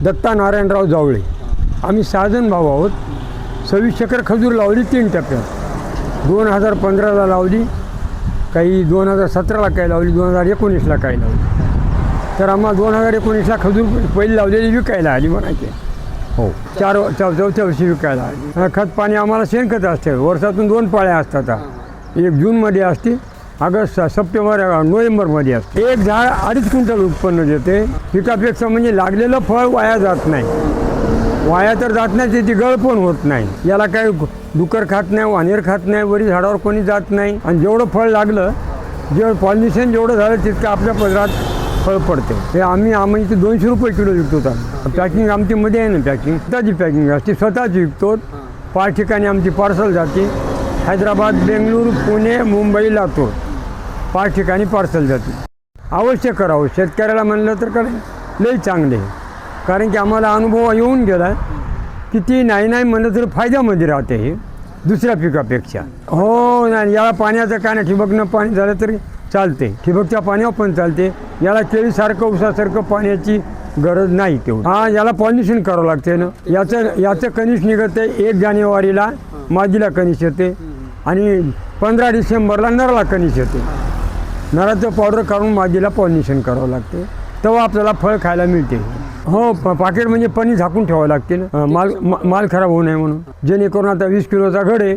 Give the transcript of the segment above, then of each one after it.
दत्ता नारायणराव जावळे, आम्ही 6 जण भाऊ आहोत. 26 एकर खजूर लावली 3 टप्प्यात. 2015ला लावली, काही 2017ला काही लावली, 2019ला काही लावली. तर आम्हाला 2019ला खजूर पहिली लावलेली विकायला आली म्हणायचे. हो, चौथ्या वर्षी विकायला आली. खत पाणी आम्हाला शेणखत असते. वर्षातून 2 पाळ्या असतात. एक जूनमध्ये असते, ऑगस्ट सप्टेंबर नोव्हेंबरमध्ये असते. एक झाड 2.5 क्विंटल उत्पन्न देते. पिकापेक्षा म्हणजे लागलेलं फळ वाया जात नाही. वाया तर जात नाही, त्याची गळ पण होत नाही. याला काही डुकर खात नाही, वानेर खात नाही, वरी झाडावर कोणी जात नाही. आणि जेवढं फळ लागलं, जेवढं पॉलिनेशन जेवढं झालं तितकं आपल्या पदरात फळ पडते. हे आम्ही इथे 200 रुपये किलो विकतो. पॅकिंग आमची मध्ये आहे ना, पॅकिंग स्वतःची पॅकिंग असते, स्वतःची विकतो. 5 ठिकाणी आमची पार्सल जाते. हैदराबाद, बेंगळूर, पुणे, मुंबई, लातूर 5 ठिकाणी पार्सल जाते. अवश्य करावं. शेतकऱ्याला म्हणलं तर लई चांगले, कारण की आम्हाला अनुभव येऊन गेला. किती नाही म्हणलं तर फायद्यामध्ये राहते हे दुसऱ्या पिकापेक्षा. हो, नाही याला पाण्याचं काय नाही, ठिबकनं पाणी झालं तरी चालते, ठिबकच्या पाण्यावर पण चालते. याला केळीसारखं उसासारखं पाण्याची गरज नाही तेवढी. याला पॉल्युशन करावं लागते ना. याचं कनिश निघते 1 जानेवारीला मादीला कनिश येते आणि 15 डिसेंबरला नराला कनिश येते. नराचं पावडर काढून मादीला पॉल्युशन करावं लागते, तेव्हा आपल्याला फळ खायला मिळते. हो, पाकिट म्हणजे पन्नी झाकून ठेवावं लागते ना, माल खराब होऊ नये म्हणून. जेणेकरून आता 20 किलोचा घड आहे,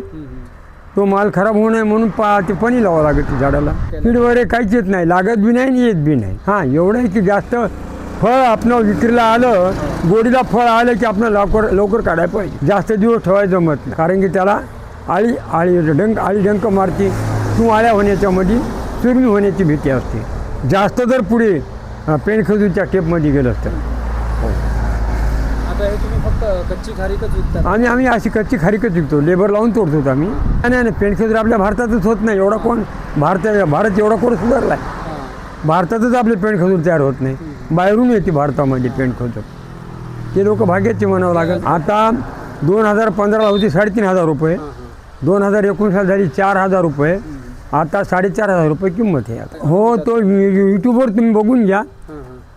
तो माल खराब होऊ नये म्हणून ते पणी लावावं लागते झाडाला. कीड वगैरे काहीच येत नाही, लागत बी नाही आणि येत बी नाही. एवढं आहे की जास्त फळ आपलं विक्रीला आलं, गोडीला फळ आलं की आपण लवकर काढायला पाहिजे. जास्त दिवस ठेवायला जमत नाही, कारण की त्याला आळी डंक मारते. तू आळ्या होण्याच्यामध्ये चुरमी होण्याची भीती असते. जास्त जर पुढे पेनखजूरच्या टेपमध्ये गेलं तर. आता हे तुम्ही फक्त कच्ची खारीकच विकता? आम्ही अशी कच्ची खारीकच विकतो, लेबर लावून तोडतो आम्ही. नाही, पेनखजूर आपल्या भारतातच होत नाही. एवढा कोण भारत एवढा कोण सुधारला आहे? भारतातच आपले पेनखजूर तयार होत नाही, बाहेरून येते भारतामध्ये पेनखजूर. ते लोक भाग्याचे म्हणावं लागेल. आता 2015ला होती 3,500 रुपये, 2019ला झाली 4,000 रुपये, आता 4,500 रुपये किंमत आहे आता. हो, तो यूट्यूबवर तुम्ही बघून घ्या.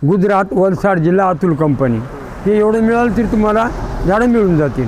गुजरात, वलसाड जिल्हा अतुल कंपनी. हे एवढं मिळालं तरी तुम्हाला झाडं मिळून जातील.